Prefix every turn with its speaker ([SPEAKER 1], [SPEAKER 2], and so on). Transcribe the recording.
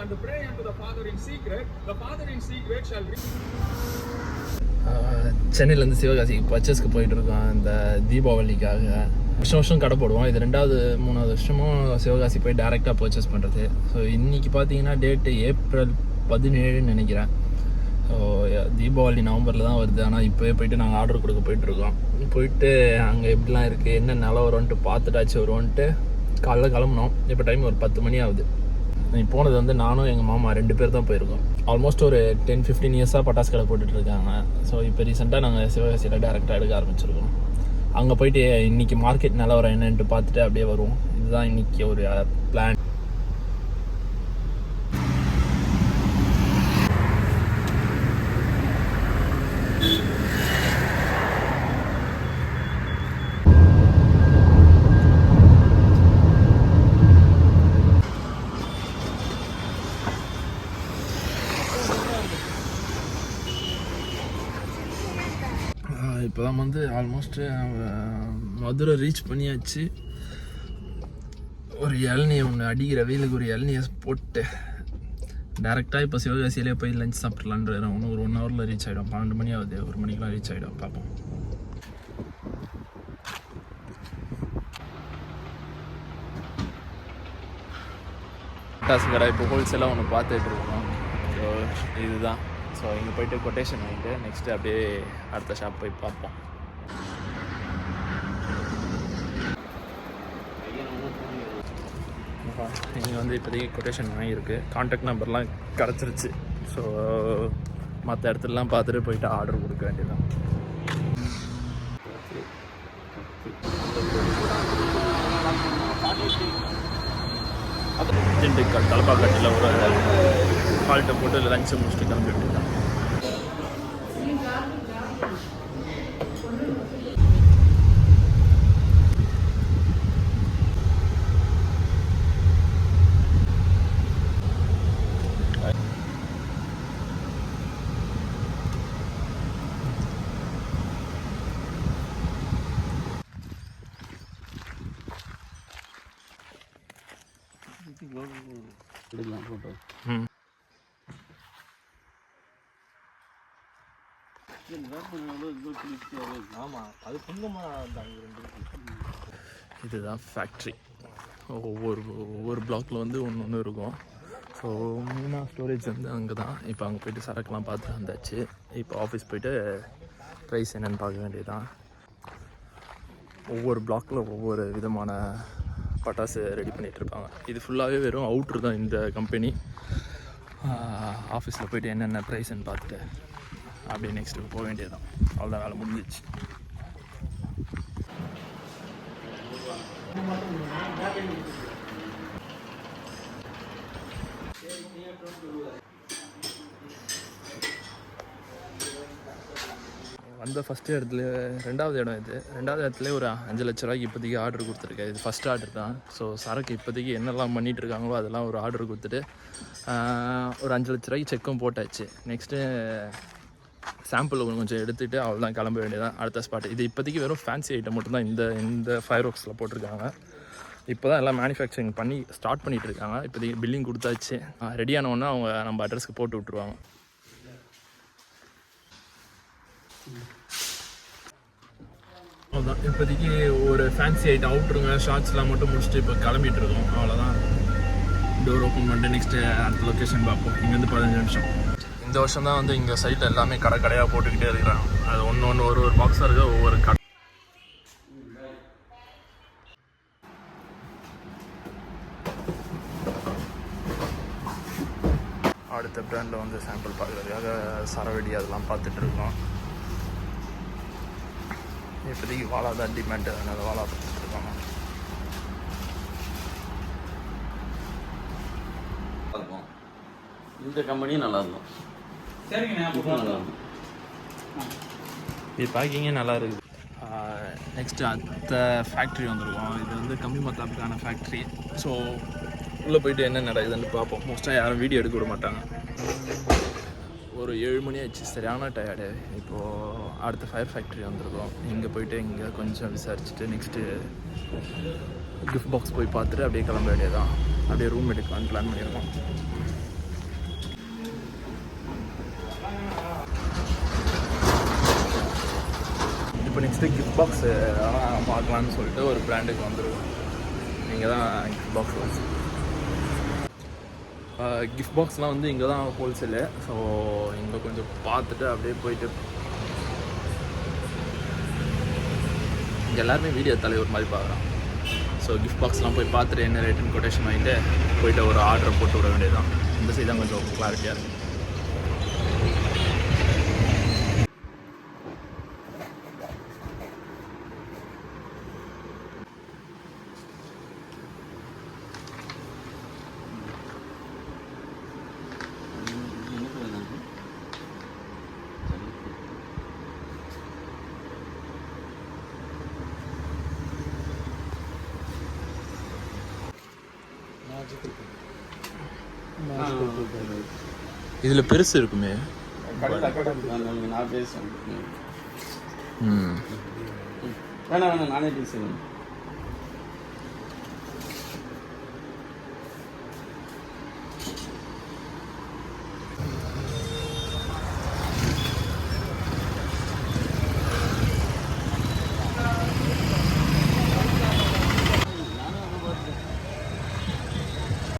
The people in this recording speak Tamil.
[SPEAKER 1] and pray unto the Father in secret. The Father in secret shall சென்னையிலேருந்து சிவகாசிக்கு பர்ச்சேஸ்க்கு போயிட்டுருக்கோம் இந்த தீபாவளிக்காக. வருஷம் கடை போடுவோம். இது 2வது 3வது வருஷமும் சிவகாசி போய் டேரெக்டாக பர்ச்சேஸ் பண்ணுறது. ஸோ இன்றைக்கி பார்த்தீங்கன்னா டேட்டு ஏப்ரல் 17 நினைக்கிறேன். ஸோ தீபாவளி நவம்பரில் தான் வருது. ஆனால் இப்போவே போயிட்டு நாங்கள் ஆர்டர் கொடுக்க போயிட்டுருக்கோம். போயிட்டு அங்கே எப்படிலாம் இருக்குது என்ன நிலவரம்ன்ட்டு பார்த்துட்டாச்சு வருவோன்ட்டு காலைல கிளம்புனோம். இப்போ டைம் ஒரு 10 மணி ஆகுது. போனது வந்து நானும் எங்கள் மாமா 2 பேர் தான் போயிருக்கோம். ஆல்மோஸ்ட் ஒரு 10-15 இயர்ஸாக பட்டாசு கடை போட்டுட்ருக்காங்க. ஸோ இப்போ ரீசெண்டாக நாங்கள் சிவகாசியில் டேரெக்டாக எடுக்க ஆரம்பிச்சிருக்கோம். அங்கே போயிட்டு இன்றைக்கி மார்க்கெட் நிலவரம் என்னன்ட்டு பார்த்துட்டு அப்படியே வருவோம். இதுதான் இன்றைக்கி ஒரு பிளான். இப்போ தான் வந்து ஆல்மோஸ்ட்டு மதுரை ரீச் பண்ணியாச்சு. ஒரு இளநியை ஒன்று அடிக்கிற வெயிலுக்கு ஒரு இளநியை போட்டு டேரெக்டாக இப்போ சிவகாசியிலே போய் லஞ்ச் சாப்பிட்லான்ற ஒன்று ஒரு 1 ஹவரில் ரீச் ஆகிடும். 12 மணி ஆகுது, 1 மணிக்கெலாம் ரீச் ஆகிடும். பார்ப்போம். பட்டாசு கடை இப்போ ஹோல்சேலாக ஒன்று பார்த்துட்டு இருக்கோம். ஸோ இதுதான். ஸோ இங்கே போய்ட்டு கொட்டேஷன் வாங்கிட்டு நெக்ஸ்ட்டு அப்படியே அடுத்த ஷாப் போய் பார்ப்போம். இங்கே வந்து இப்போதைக்கு கொட்டேஷன் வாங்கியிருக்கு. கான்டாக்ட் நம்பர்லாம் கிடச்சிருச்சு. ஸோ மற்ற இடத்துலலாம் பார்த்துட்டு போயிட்டு ஆர்டர் கொடுக்க வேண்டியதான். திண்டுக்கல் தலப்பாக்கட்டில் ஒரு ஹால்ட்டை போட்டு லஞ்சை முடிச்சுட்டு கிளம்பிட்டு இருக்காங்க. இதுதான் ஃபேக்ட்ரி. ஒவ்வொரு பிளாக்ல வந்து ஒன்று இருக்கும். ஸோ மெயினாக ஸ்டோரேஜ் வந்து அங்கே தான். இப்போ அங்கே போய்ட்டு சரக்குலாம் பார்த்து வந்தாச்சு. இப்போ ஆஃபீஸ் போய்ட்டு ப்ரைஸ் என்னென்னு பார்க்க வேண்டியதுதான். ஒவ்வொரு பிளாக்கில் ஒவ்வொரு விதமான பட்டாசு ரெடி பண்ணிகிட்ருப்பாங்க. இது ஃபுல்லாகவே வெறும் அவுட்ரு தான் இந்த கம்பெனி. ஆஃபீஸில் போய்ட்டு என்னென்ன ப்ரைஸ்ன்னு பார்த்துட்டு அப்படியே நெக்ஸ்ட்டு போக வேண்டியதுதான். அவ்வளோதான், வேலை முடிஞ்சிச்சு. வந்த ஃபஸ்ட்டு இடத்துல 2வது இடம் இது. 2வது இடத்துல ஒரு 5 லட்ச ரூபாய்க்கு இப்போதைக்கு ஆர்டர் கொடுத்துருக்கேன். இது ஃபஸ்ட் ஆர்டர் தான். ஸோ சரக்கு இப்போதைக்கு என்னெல்லாம் பண்ணிகிட்டு இருக்காங்களோ அதெல்லாம் ஒரு ஆர்டர் கொடுத்துட்டு ஒரு 5 லட்ச ரூபாய்க்கு செக்கும் போட்டாச்சு. நெக்ஸ்ட்டு சாம்பிள் கொஞ்சம் எடுத்துகிட்டு அவ்வளோதான் கிளம்ப வேண்டியதான் அடுத்த ஸ்பாட். இது இப்போதைக்கு வெறும் ஃபேன்சி ஐட்டம் மட்டும்தான் இந்த ஃபயர் ஒர்க்ஸில் போட்டிருக்காங்க. இப்போ தான் எல்லாம் மேனுஃபேக்சரிங் பண்ணி ஸ்டார்ட் பண்ணிகிட்டு இருக்காங்க. இப்போதைக்கு பில்லிங் கொடுத்தாச்சு. ரெடியானவொன்னே அவங்க நம்ம அட்ரஸ்க்கு போட்டு விட்ருவாங்க. அவ்வளோதான், இப்போதைக்கு ஒரு ஃபேன்சி ஐட்டம் அவுட்ருங்க ஷார்ட்ஸ்லாம் மட்டும் முடிச்சுட்டு இப்போ கிளம்பிட்டு இருக்கோம். அவ்வளோதான், டோர் ஓப்பன் பண்ணிட்டு நெக்ஸ்ட்டு அடுத்த லொக்கேஷன் பார்ப்போம். இங்கேருந்து 15 நிமிஷம். இந்த வருஷம் தான் வந்து இங்கே சைட்டில் எல்லாமே கடையாக போட்டுக்கிட்டே இருக்கிறாங்க. அது ஒன்று ஒரு பாக்ஸாக இருக்க ஒவ்வொரு கடை. அடுத்த பிராண்டில் வந்து சாம்பிள் பார்க்குறதுக்காக சரவெடி அதெல்லாம் பார்த்துட்ருக்கோம். இப்போதைக்கு வாழா தான் டிமாண்ட், அதனால் வாழா பார்த்துட்ருக்காங்க.
[SPEAKER 2] இந்த கம்பெனியும் நல்லாயிருக்கும். சரிங்க,
[SPEAKER 1] இது பேக்கிங்கே நல்லா இருக்குது. நெக்ஸ்ட்டு அடுத்த ஃபேக்ட்ரி வந்துருக்கோம். இது வந்து கம்மி மத்தாப்புக்கான ஃபேக்ட்ரி. ஸோ உள்ளே போய்ட்டு என்ன நடக்குதுன்னு பார்ப்போம். மோஸ்ட்டாக யாரும் வீடியோ எடுக்க விட மாட்டாங்க. ஒரு 7 மணி ஆச்சு, சரியான டயர்டு. இப்போது அடுத்த ஃபயர் ஃபேக்ட்ரி வந்திருக்கோம். இங்கே போய்ட்டு இங்கே கொஞ்சம் விசாரிச்சுட்டு நெக்ஸ்ட்டு கிஃப்ட் பாக்ஸ் போய் பார்த்துட்டு அப்படியே கிளம்ப வேண்டியதான். அப்படியே ரூம் எடுக்கலான்னு பிளான் பண்ணியிருக்கோம். ஃபஸ்ட்டு கிஃப்ட் பாக்ஸ் பார்க்கலான்னு சொல்லிட்டு ஒரு பிராண்டுக்கு வந்துருக்கோம். இங்கே தான் கிஃப்ட் பாக்ஸ் கிஃப்ட் பாக்ஸ்லாம் வந்து இங்கே தான் ஹோல்சேலு. ஸோ இங்கே கொஞ்சம் பார்த்துட்டு அப்படியே போயிட்டு இங்கே எல்லாருமே வீடியோ தலைவர் மாதிரி பார்க்குறான். ஸோ கிஃப்ட் பாக்ஸ்லாம் போய் பார்த்துட்டு என்ன ரேட்டுன்னு கொட்டேஷன் வாங்கிட்டு போயிட்டு ஒரு ஆர்டரை போட்டு விட வேண்டியதுதான். இந்த சைடு தான் கொஞ்சம் கிளாரிட்டியாக இருக்கும். இதில் பெருசு இருக்குமே.
[SPEAKER 2] நான் பேசுவேன். வேணாம் நானே பேசுவேன்.